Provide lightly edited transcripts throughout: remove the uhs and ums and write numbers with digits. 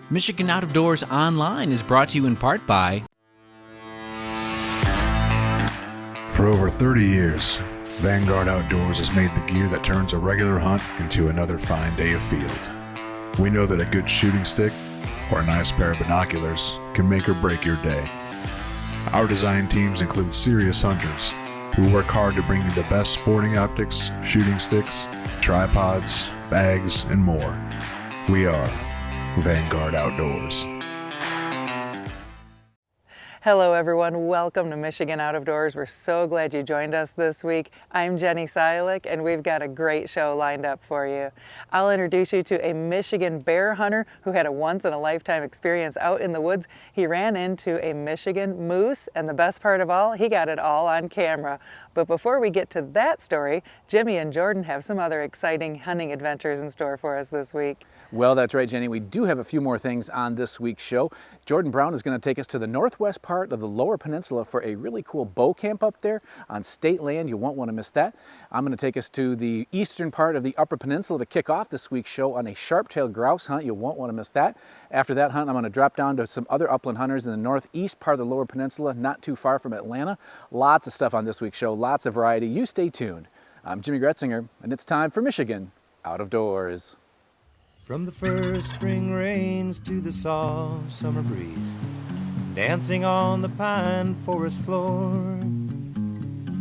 Michigan Out of Doors Online is brought to you in part by... For over 30 years, Vanguard Outdoors has made the gear that turns a regular hunt into another fine day of field. We know that a good shooting stick or a nice pair of binoculars can make or break your day. Our design teams include serious hunters who work hard to bring you the best sporting optics, shooting sticks, tripods, bags, and more. We are Vanguard Outdoors. Hello everyone, welcome to Michigan Out of Doors. We're so glad you joined us this week. I'm Jenny Silik and we've got a great show lined up for you. I'll introduce you to a Michigan bear hunter who had a once-in-a-lifetime experience out in the woods. He ran into a Michigan moose, and the best part of all, he got it all on camera. But before we get to that story, Jimmy and Jordan have some other exciting hunting adventures in store for us this week. Well, that's right, Jenny. We do have a few more things on this week's show. Jordan Brown is going to take us to the northwest part of the Lower Peninsula for a really cool bow camp up there on state land. You won't want to miss that. I'm going to take us to the eastern part of the Upper Peninsula to kick off this week's show on a sharp-tailed grouse hunt. You won't want to miss that. After that hunt, I'm going to drop down to some other upland hunters in the northeast part of the Lower Peninsula, not too far from Atlanta. Lots of stuff on this week's show, lots of variety. You stay tuned. I'm Jimmy Gretzinger, and it's time for Michigan Out of Doors. From the first spring rains to the soft summer breeze, dancing on the pine forest floor,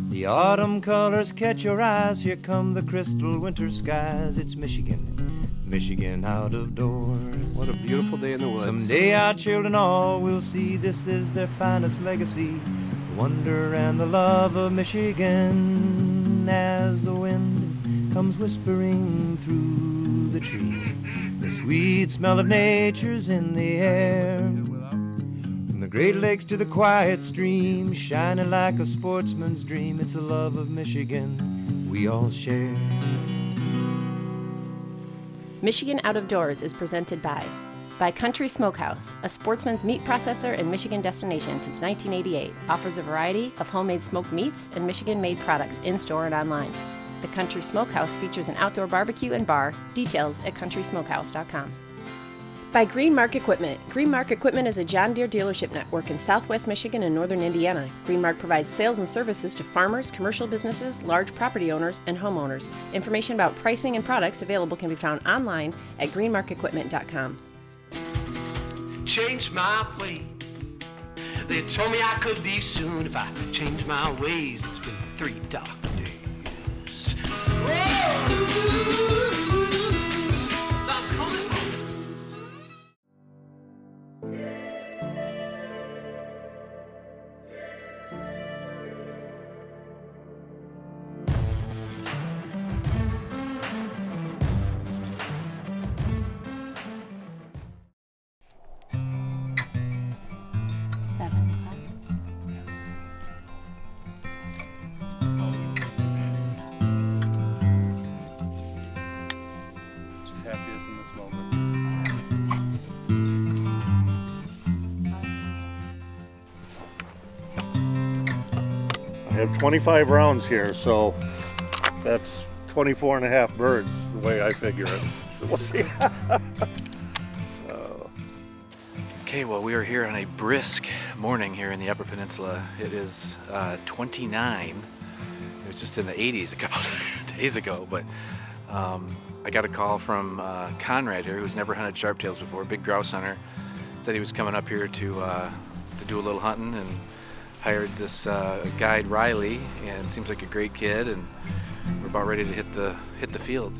the autumn colors catch your eyes. Here come the crystal winter skies. It's Michigan, Michigan out of doors. What a beautiful day in the woods. Someday our children all will see this is their finest legacy, the wonder and the love of Michigan. As the wind comes whispering through the trees, the sweet smell of nature's in the air. From the Great Lakes to the quiet stream, shining like a sportsman's dream, it's a love of Michigan we all share. Michigan Out of Doors is presented by Country Smokehouse, a sportsman's meat processor and Michigan destination since 1988. Offers a variety of homemade smoked meats and Michigan-made products in-store and online. The Country Smokehouse features an outdoor barbecue and bar. Details at countrysmokehouse.com. By Green Mark Equipment. Green Mark Equipment is a John Deere dealership network in southwest Michigan and northern Indiana. Green Mark provides sales and services to farmers, commercial businesses, large property owners, and homeowners. Information about pricing and products available can be found online at greenmarkequipment.com. Change my ways. They told me I could leave soon if I changed my ways. It's been 3 dark days. Whoa! Stop coming home. I have 25 rounds here, so that's 24 and a half birds, the way I figure it. So we'll see. Okay, well, we are here on a brisk morning here in the Upper Peninsula. It is 29. It was just in the 80s a couple of days ago, but I got a call from Conrad here, who's never hunted sharptails before, big grouse hunter. Said he was coming up here to do a little hunting and hired this guide Riley, and seems like a great kid, and we're about ready to hit the field.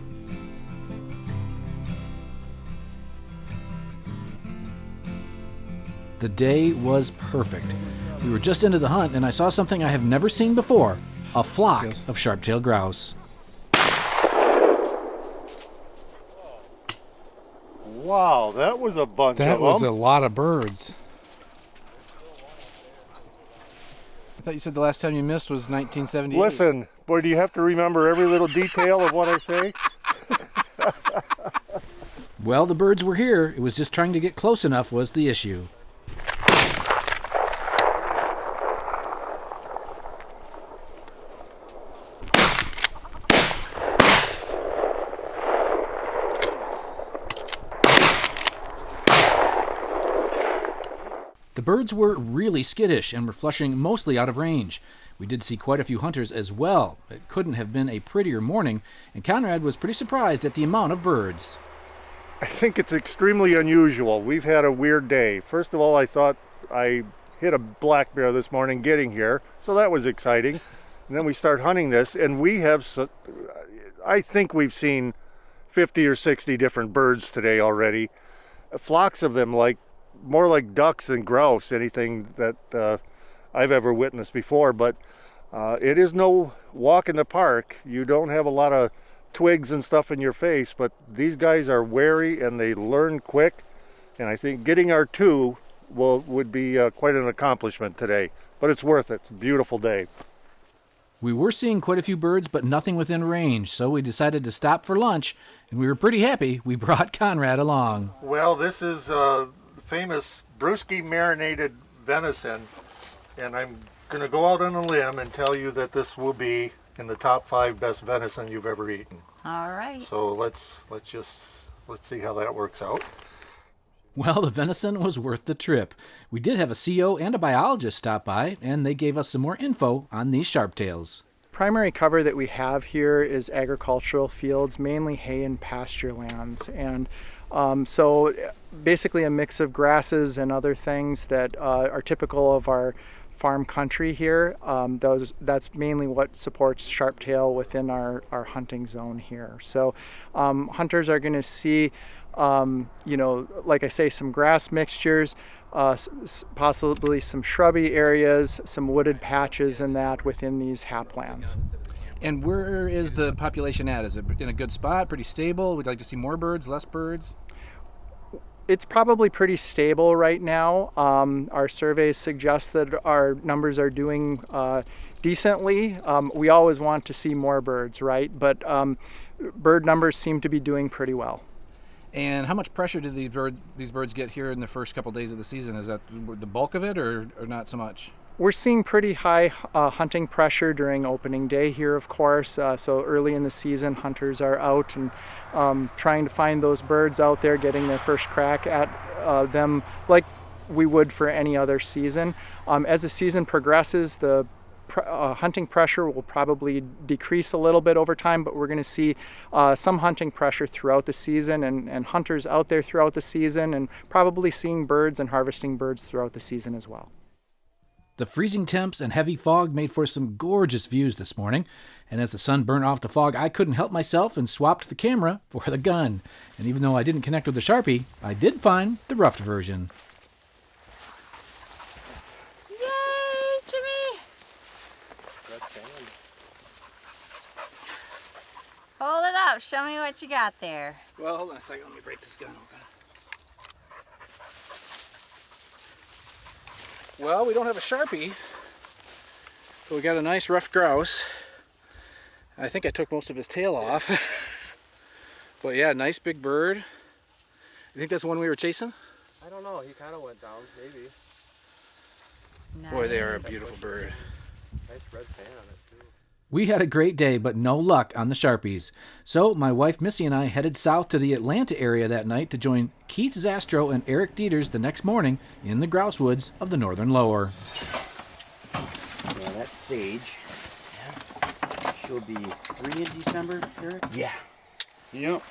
The day was perfect. We were just into the hunt, and I saw something I have never seen before: a flock of sharp-tailed grouse. Wow, that was a bunch of them. That was a lot of birds. I thought you said the last time you missed was 1978. Listen, boy, do you have to remember every little detail of what I say? Well, the birds were here. It was just trying to get close enough was the issue. The birds were really skittish and were flushing mostly out of range. We did see quite a few hunters as well. It couldn't have been a prettier morning, and Conrad was pretty surprised at the amount of birds. I think it's extremely unusual. We've had a weird day. First of all, I thought I hit a black bear this morning getting here, so that was exciting. And then we start hunting this, and we have, I think we've seen 50 or 60 different birds today already. Flocks of them, more like ducks than grouse, anything that I've ever witnessed before. But it is no walk in the park. You don't have a lot of twigs and stuff in your face, but these guys are wary and they learn quick. And I think getting our 2 would be quite an accomplishment today. But it's worth it. It's a beautiful day. We were seeing quite a few birds, but nothing within range, so we decided to stop for lunch, and we were pretty happy we brought Conrad along. Well, this is famous brewski marinated venison, and I'm going to go out on a limb and tell you that this will be in the top 5 best venison you've ever eaten. All right. So let's see how that works out. Well, the venison was worth the trip. We did have a CO and a biologist stop by, and they gave us some more info on these sharptails. Primary cover that we have here is agricultural fields, mainly hay and pasture lands. And so basically a mix of grasses and other things that are typical of our farm country here. That's mainly what supports sharptail within our hunting zone here. So hunters are going to see like I say, some grass mixtures, possibly some shrubby areas, some wooded patches and that within these haplands. And where is the population at? Is it in a good spot, pretty stable? Would you like to see more birds, less birds? It's probably pretty stable right now. Our surveys suggest that our numbers are doing decently. We always want to see more birds, right? But bird numbers seem to be doing pretty well. And how much pressure did these birds get here in the first couple days of the season? Is that the bulk of it or not so much? We're seeing pretty high hunting pressure during opening day here, of course. So early in the season, hunters are out and trying to find those birds out there, getting their first crack at them like we would for any other season. As the season progresses, the hunting pressure will probably decrease a little bit over time, but we're going to see some hunting pressure throughout the season and hunters out there throughout the season and probably seeing birds and harvesting birds throughout the season as well. The freezing temps and heavy fog made for some gorgeous views this morning, and as the sun burnt off the fog, I couldn't help myself and swapped the camera for the gun. And even though I didn't connect with the Sharpie, I did find the roughed version. Hold it up. Show me what you got there. Well, hold on a second. Let me break this gun open. Well, we don't have a Sharpie, but we got a nice rough grouse. I think I took most of his tail off. But yeah, nice big bird. You think that's the one we were chasing? I don't know. He kind of went down, maybe. Nice. Boy, they are a beautiful bird. Nice red fan on it, too. We had a great day, but no luck on the Sharpies. So my wife Missy and I headed south to the Atlanta area that night to join Keith Zastro and Eric Dieters the next morning in the grouse woods of the northern lower. Yeah, that's Sage. Yeah. She'll be 3 in December, Eric? Yeah. Yep.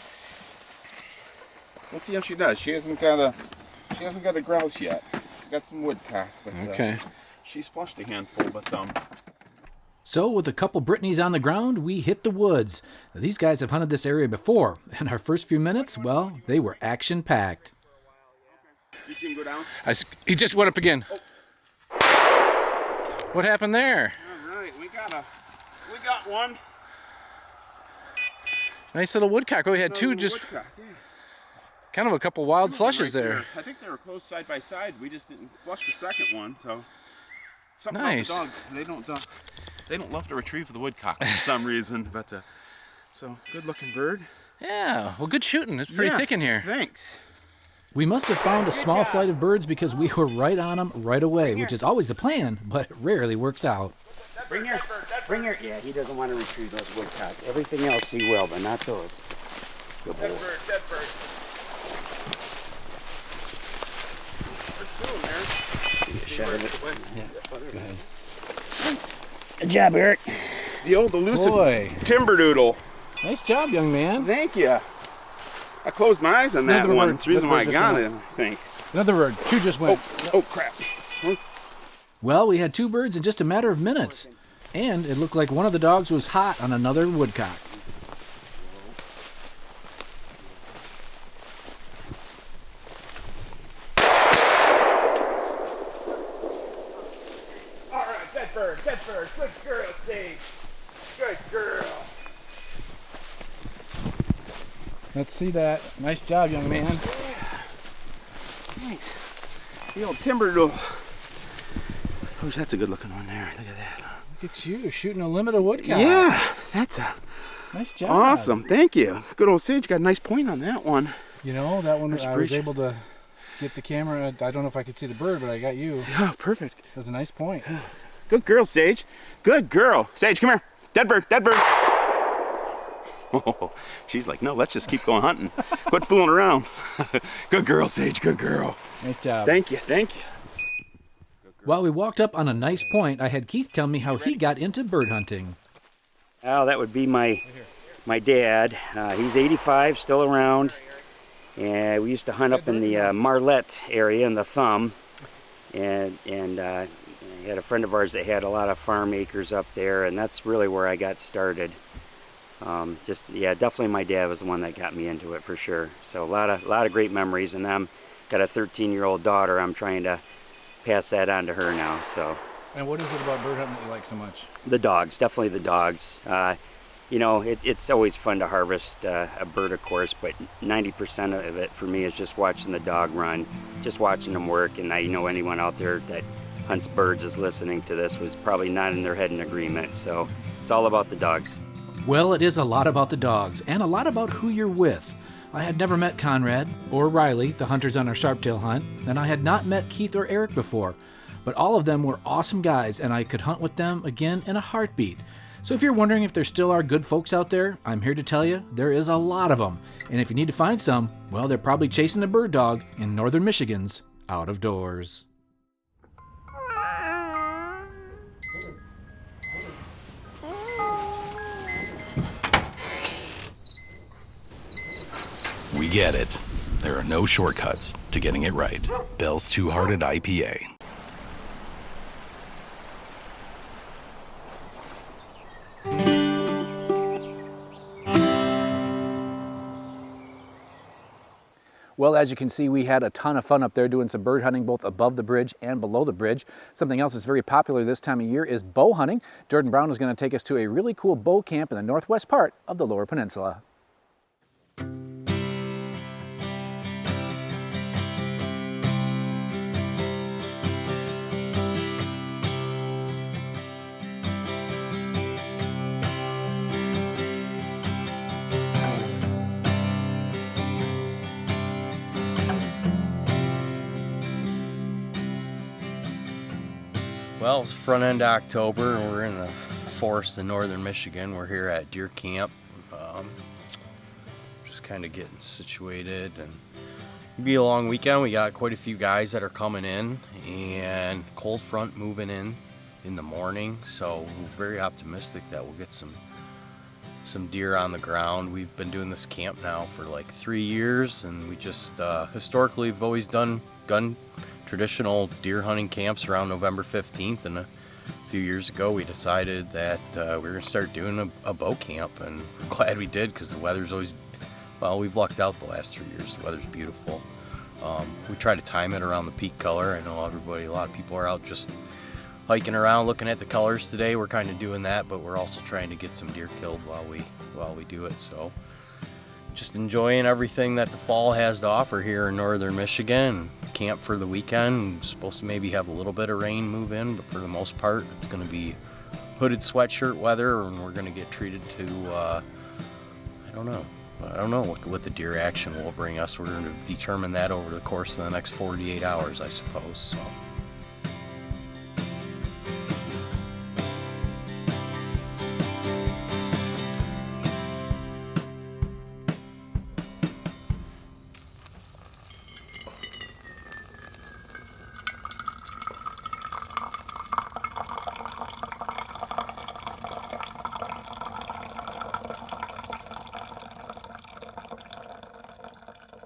Let's see how she does. She hasn't got a grouse yet. She's got some woodcock, but okay. She's flushed a handful, but So with a couple Brittany's on the ground, we hit the woods. Now, these guys have hunted this area before, and our first few minutes, well, they were action-packed. You see him go down? He just went up again. Oh. What happened there? All right, we got one. Nice little woodcock. We had two just woodcock, yeah. Kind of a couple wild flushes right there. I think they were close side by side. We just didn't flush the second one, so something nice. about the dogs. They don't love to retrieve the woodcock for some reason, but so good-looking bird. Yeah, well, good shooting. It's pretty thick in here. Thanks. We must have found a small flight of birds because we were right on them right away, which is always the plan, but it rarely works out. Bring her. Yeah, he doesn't want to retrieve those woodcock. Everything else he will, but not those. Good boy. Dead bird. There's two of them there. shot of it. Yeah. Go ahead. Good job, Eric. The elusive Boy. timberdoodle. Nice job, young man. Thank you. I closed my eyes on that Another one. bird. That's the reason why I Another bird got just it, I think. Another bird. Two just went. Oh, crap. Well, we had 2 birds in just a matter of minutes. And it looked like one of the dogs was hot on another woodcock. All right, dead bird. Good girl, Sage. Good girl. Let's see that. Nice job, young man. Thanks. The old timberdoodle. Oh, that's a good looking one there. Look at that. Look at you shooting a limited woodcock. Yeah, that's a Nice job. awesome. Thank you. Good old Sage got a nice point on that one. You know, that one I was appreciate able to get the camera. I don't know if I could see the bird, but I got you. Yeah, perfect. That was a nice point. Good girl, Sage. Good girl. Sage, come here. Dead bird. Oh, she's like, no, let's just keep going hunting. Quit fooling around. Good girl, Sage. Good girl. Nice job. Thank you. While we walked up on a nice point, I had Keith tell me how he got into bird hunting. Oh, that would be my dad. He's 85, still around. And we used to hunt up in the Marlette area in the Thumb. And we had a friend of ours that had a lot of farm acres up there, and that's really where I got started. Definitely my dad was the one that got me into it for sure. So a lot of great memories, and I'm got a 13-year-old daughter. I'm trying to pass that on to her now. So. And what is it about bird hunting that you like so much? The dogs, definitely the dogs. You know, it's always fun to harvest a bird, of course, but 90% of it for me is just watching the dog run, just watching them work. And I know anyone out there that hunts birds is listening to this was probably nodding their head in agreement. So it's all about the dogs. Well, it is a lot about the dogs, and a lot about who you're with. I had never met Conrad or Riley, the hunters on our sharptail hunt, and I had not met Keith or Eric before. But all of them were awesome guys, and I could hunt with them again in a heartbeat. So if you're wondering if there still are good folks out there, I'm here to tell you there is a lot of them. And if you need to find some, well, they're probably chasing a bird dog in northern Michigan's out of doors. We get it. There are no shortcuts to getting it right. Bell's Two-Hearted IPA. Well, as you can see, we had a ton of fun up there doing some bird hunting both above the bridge and below the bridge. Something else that's very popular this time of year is bow hunting. Jordan Brown is going to take us to a really cool bow camp in the northwest part of the Lower Peninsula. Well, it's front end of October, and we're in the forest in northern Michigan. We're here at deer camp, just kind of getting situated. And it'll be a long weekend. We got quite a few guys that are coming in, and cold front moving in the morning. So we're very optimistic that we'll get some deer on the ground. We've been doing this camp now for like 3 years, and we just historically have always done traditional deer hunting camps around November 15th, and a few years ago we decided that we were going to start doing a bow camp, and we're glad we did because the weather's always, well, we've lucked out the last 3 years. The weather's beautiful. We try to time it around the peak color. I know a lot of people are out just hiking around looking at the colors today. We're kind of doing that, but we're also trying to get some deer killed while we do it. So just enjoying everything that the fall has to offer here in northern Michigan. Camp for the weekend. Supposed to maybe have a little bit of rain move in, but for the most part it's going to be hooded sweatshirt weather, and we're going to get treated to I don't know what the deer action will bring us. We're going to determine that over the course of the next 48 hours, I suppose. So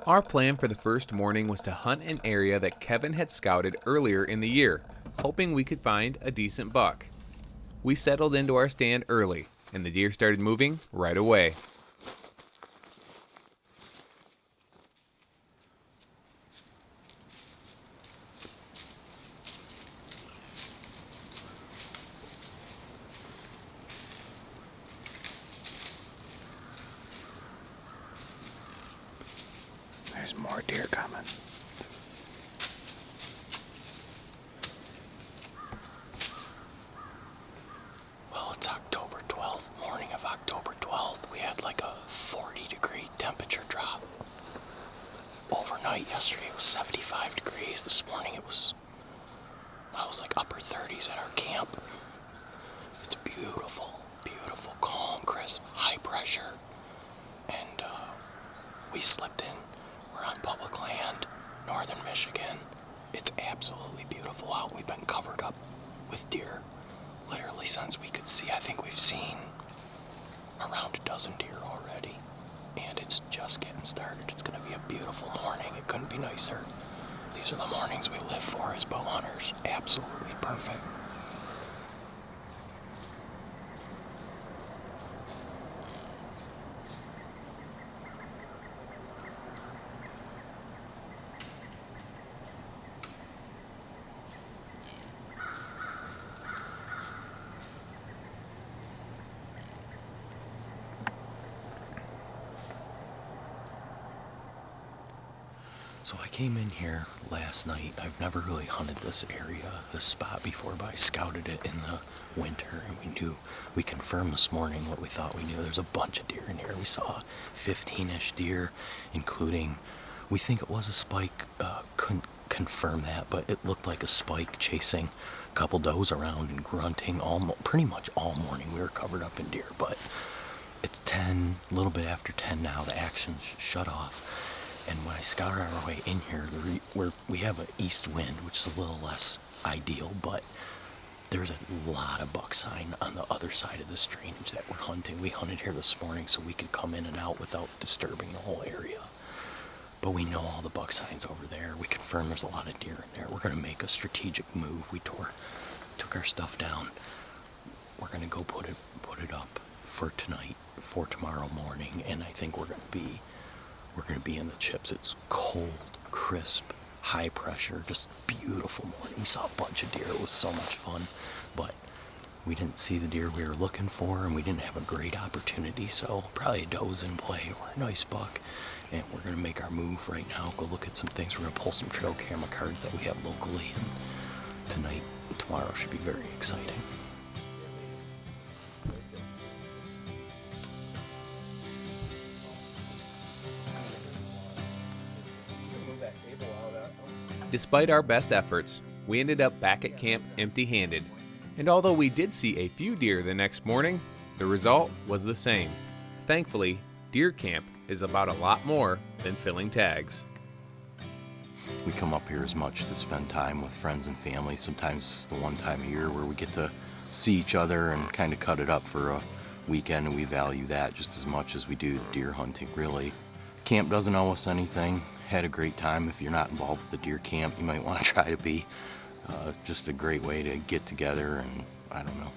Our plan for the first morning was to hunt an area that Kevin had scouted earlier in the year, hoping we could find a decent buck. We settled into our stand early, and the deer started moving right away. There's more deer coming. Well, it's October 12th, morning of October 12th. We had like a 40-degree temperature drop. Overnight yesterday it was 75 degrees. This morning it was like upper 30s at our camp. It's beautiful, beautiful, calm, crisp, high pressure. And we slipped in. We're on public land, northern Michigan. It's absolutely beautiful out. We've been covered up with deer literally since we could see. I think we've seen around a dozen deer already. And it's just getting started. It's going to be a beautiful morning. It couldn't be nicer. These are the mornings we live for as bow hunters. Absolutely perfect. So I came in here last night. I've never really hunted this area, this spot before, but I scouted it in the winter, and we confirmed this morning what we thought we knew. There's a bunch of deer in here. We saw 15-ish deer, including, we think it was a spike. Couldn't confirm that, but it looked like a spike chasing a couple does around and grunting pretty much all morning. We were covered up in deer, but it's 10, a little bit after 10 now. The action's shut off. And when I scouted our way in here, we have an east wind, which is a little less ideal, but there's a lot of buck sign on the other side of this drainage that we're hunting. We hunted here this morning so we could come in and out without disturbing the whole area. But we know all the buck signs over there. We confirmed there's a lot of deer in there. We're going to make a strategic move. We took our stuff down. We're going to go put it up for tonight, for tomorrow morning, and I think we're going to be in the chips. It's cold, crisp, high pressure, just beautiful morning. We saw a bunch of deer. It was so much fun, but we didn't see the deer we were looking for, and we didn't have a great opportunity, so probably a doe's in play or a nice buck, and we're going to make our move right now, go look at some things. We're going to pull some trail camera cards that we have locally, and tonight and tomorrow should be very exciting. Despite our best efforts, we ended up back at camp empty-handed, and although we did see a few deer the next morning, the result was the same. Thankfully, deer camp is about a lot more than filling tags. We come up here as much to spend time with friends and family. Sometimes it's the one time a year where we get to see each other and kind of cut it up for a weekend, and we value that just as much as we do deer hunting, really. Camp doesn't owe us anything. Had a great time. If you're not involved with the deer camp, you might want to try to be. Just a great way to get together, and I don't know.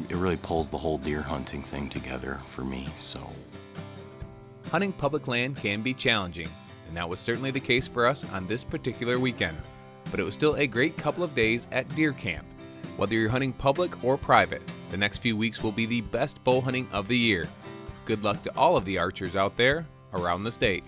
It really pulls the whole deer hunting thing together for me, so. Hunting public land can be challenging, and that was certainly the case for us on this particular weekend. But it was still a great couple of days at deer camp. Whether you're hunting public or private, the next few weeks will be the best bow hunting of the year. Good luck to all of the archers out there around the state.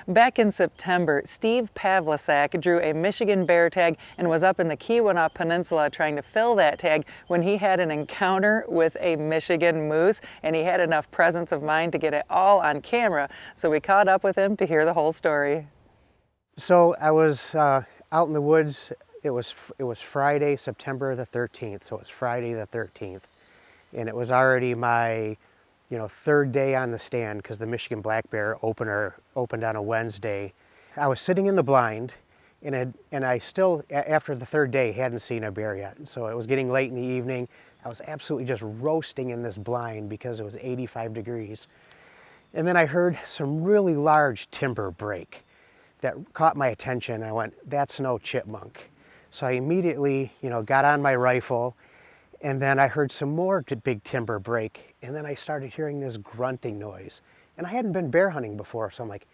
Back in September, Steve Pavlicek drew a Michigan bear tag and was up in the Keweenaw Peninsula trying to fill that tag when he had an encounter with a Michigan moose, and he had enough presence of mind to get it all on camera, so we caught up with him to hear the whole story. So I was out in the woods. It was Friday, September the 13th, so it was Friday the 13th, and it was already my third day on the stand because the Michigan black bear opened on a Wednesday. I was sitting in the blind, And I still, after the third day, hadn't seen a bear yet. So it was getting late in the evening. I was absolutely just roasting in this blind because it was 85 degrees. And then I heard some really large timber break that caught my attention. I went, that's no chipmunk. So I immediately, got on my rifle, and then I heard some more big timber break, and then I started hearing this grunting noise. And I hadn't been bear hunting before, so I'm like,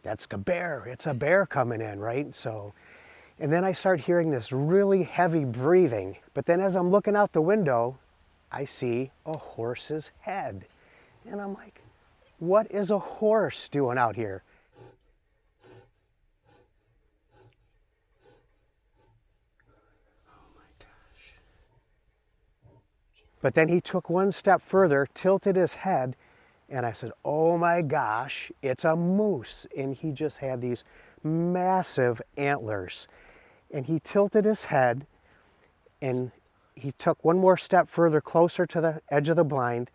that's a bear, it's a bear coming in, right? So, and then I start hearing this really heavy breathing, but then as I'm looking out the window, I see a horse's head. And I'm like, what is a horse doing out here? But then he took one step further, tilted his head, and I said, oh my gosh, it's a moose. And he just had these massive antlers. And he tilted his head, and he took one more step further, closer to the edge of the blind.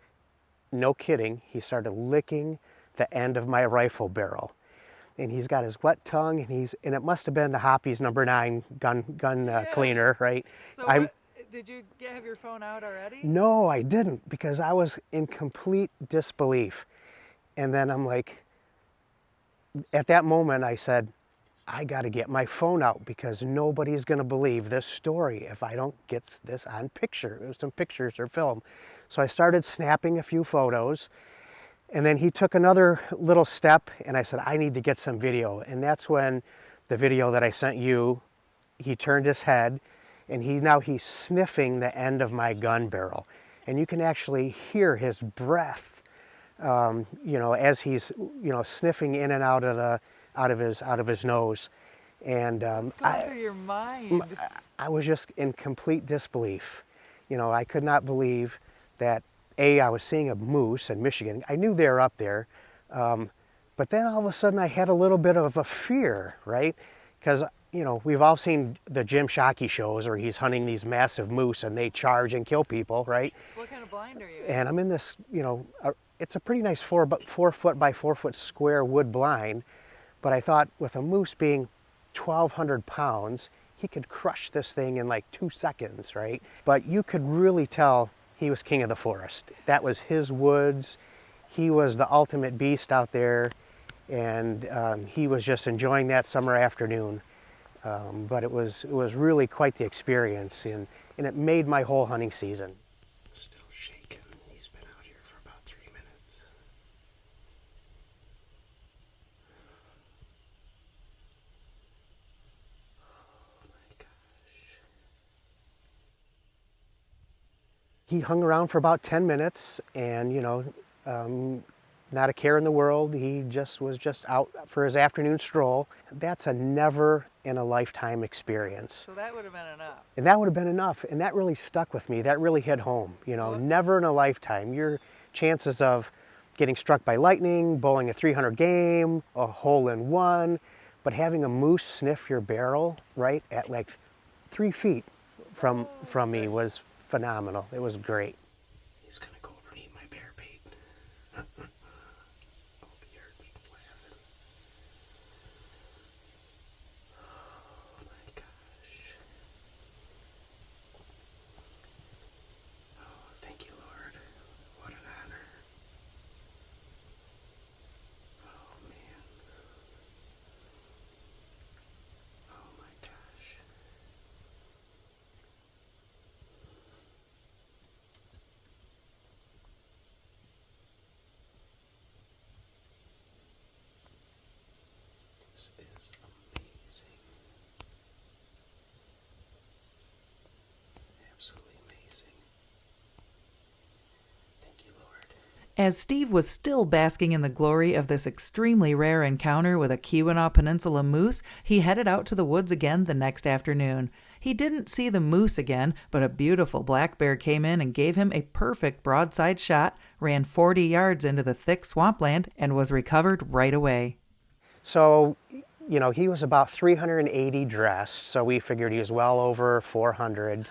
No kidding, he started licking the end of my rifle barrel. And he's got his wet tongue, and it must have been the Hoppe's number 9 gun cleaner, right? So did you have your phone out already? No, I didn't, because I was in complete disbelief. And then I'm like, at that moment I said, I got to get my phone out because nobody's going to believe this story if I don't get this on picture, some pictures or film. So I started snapping a few photos, and then he took another little step, and I said, I need to get some video. And that's when the video that I sent you, he turned his head, and he's sniffing the end of my gun barrel. And you can actually hear his breath, as he's, sniffing in and out of his nose. And What's going through your mind? I was just in complete disbelief. I could not believe that, I was seeing a moose in Michigan. I knew they were up there, but then all of a sudden I had a little bit of a fear, right? Because, we've all seen the Jim Shockey shows where he's hunting these massive moose and they charge and kill people, right? What kind of blind are you in? And I'm in this, it's a pretty nice 4 foot by 4 foot square wood blind, but I thought with a moose being 1,200 pounds, he could crush this thing in like 2 seconds, right? But you could really tell he was king of the forest. That was his woods. He was the ultimate beast out there, and he was just enjoying that summer afternoon. But it was really quite the experience, and it made my whole hunting season. Still shaking. He's been out here for about 3 minutes. Oh my gosh. He hung around for about 10 minutes, and not a care in the world. He was just out for his afternoon stroll. That's a never in a lifetime experience. So that would have been enough. And that would have been enough, and that really stuck with me. That really hit home. Never in a lifetime. Your chances of getting struck by lightning, bowling a 300 game, a hole-in-one, but having a moose sniff your barrel right at like 3 feet from me was phenomenal. It was great. He's gonna go over and eat my bear bait. As Steve was still basking in the glory of this extremely rare encounter with a Keweenaw Peninsula moose, he headed out to the woods again the next afternoon. He didn't see the moose again, but a beautiful black bear came in and gave him a perfect broadside shot, ran 40 yards into the thick swampland, and was recovered right away. So, he was about 380 dressed, so we figured he was well over 400,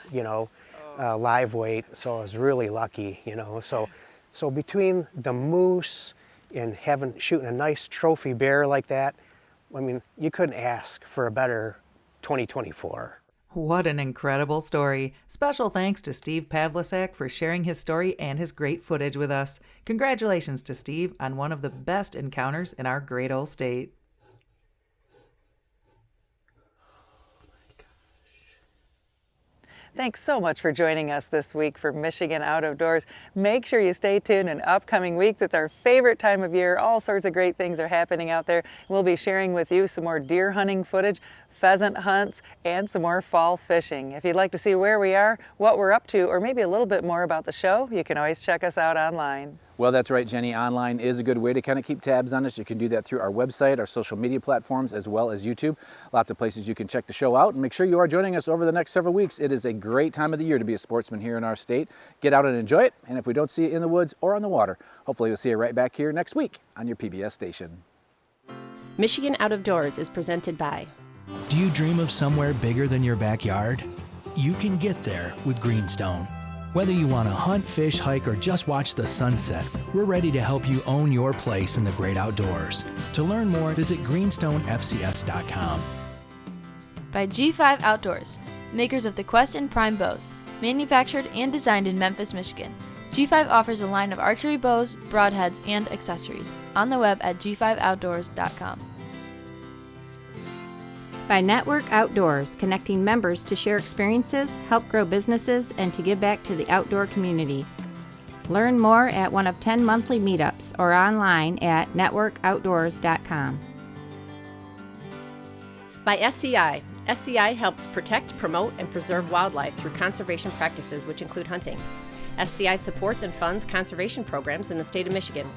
live weight, so I was really lucky, So between the moose and shooting a nice trophy bear like that, I mean, you couldn't ask for a better 2024. What an incredible story. Special thanks to Steve Pavlicek for sharing his story and his great footage with us. Congratulations to Steve on one of the best encounters in our great old state. Thanks so much for joining us this week for Michigan Out of Doors. Make sure you stay tuned in upcoming weeks. It's our favorite time of year. All sorts of great things are happening out there. We'll be sharing with you some more deer hunting footage, pheasant hunts, and some more fall fishing. If you'd like to see where we are, what we're up to, or maybe a little bit more about the show, you can always check us out online. Well, that's right, Jenny. Online is a good way to kind of keep tabs on us. You can do that through our website, our social media platforms, as well as YouTube. Lots of places you can check the show out, and make sure you are joining us over the next several weeks. It is a great time of the year to be a sportsman here in our state. Get out and enjoy it, and if we don't see you in the woods or on the water, hopefully we'll see you right back here next week on your PBS station. Michigan Out of Doors is presented by. Do you dream of somewhere bigger than your backyard? You can get there with Greenstone. Whether you want to hunt, fish, hike, or just watch the sunset, we're ready to help you own your place in the great outdoors. To learn more, visit greenstonefcs.com. By G5 Outdoors, makers of the Quest and Prime bows, manufactured and designed in Memphis, Michigan. G5 offers a line of archery bows, broadheads, and accessories on the web at g5outdoors.com. By Network Outdoors, connecting members to share experiences, help grow businesses, and to give back to the outdoor community. Learn more at one of 10 monthly meetups or online at networkoutdoors.com. By SCI. SCI helps protect, promote, and preserve wildlife through conservation practices which include hunting. SCI supports and funds conservation programs in the state of Michigan.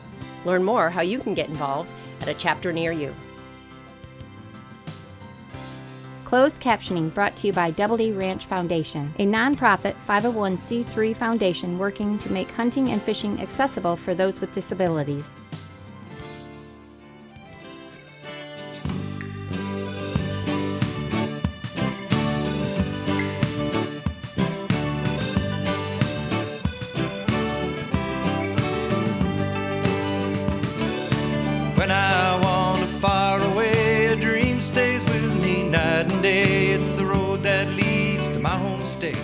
Learn more how you can get involved at a chapter near you. Closed captioning brought to you by Double D Ranch Foundation, a nonprofit 501c3 foundation working to make hunting and fishing accessible for those with disabilities. When I wander far away, a dream stays with me night and day. It's the road that leads to my home state.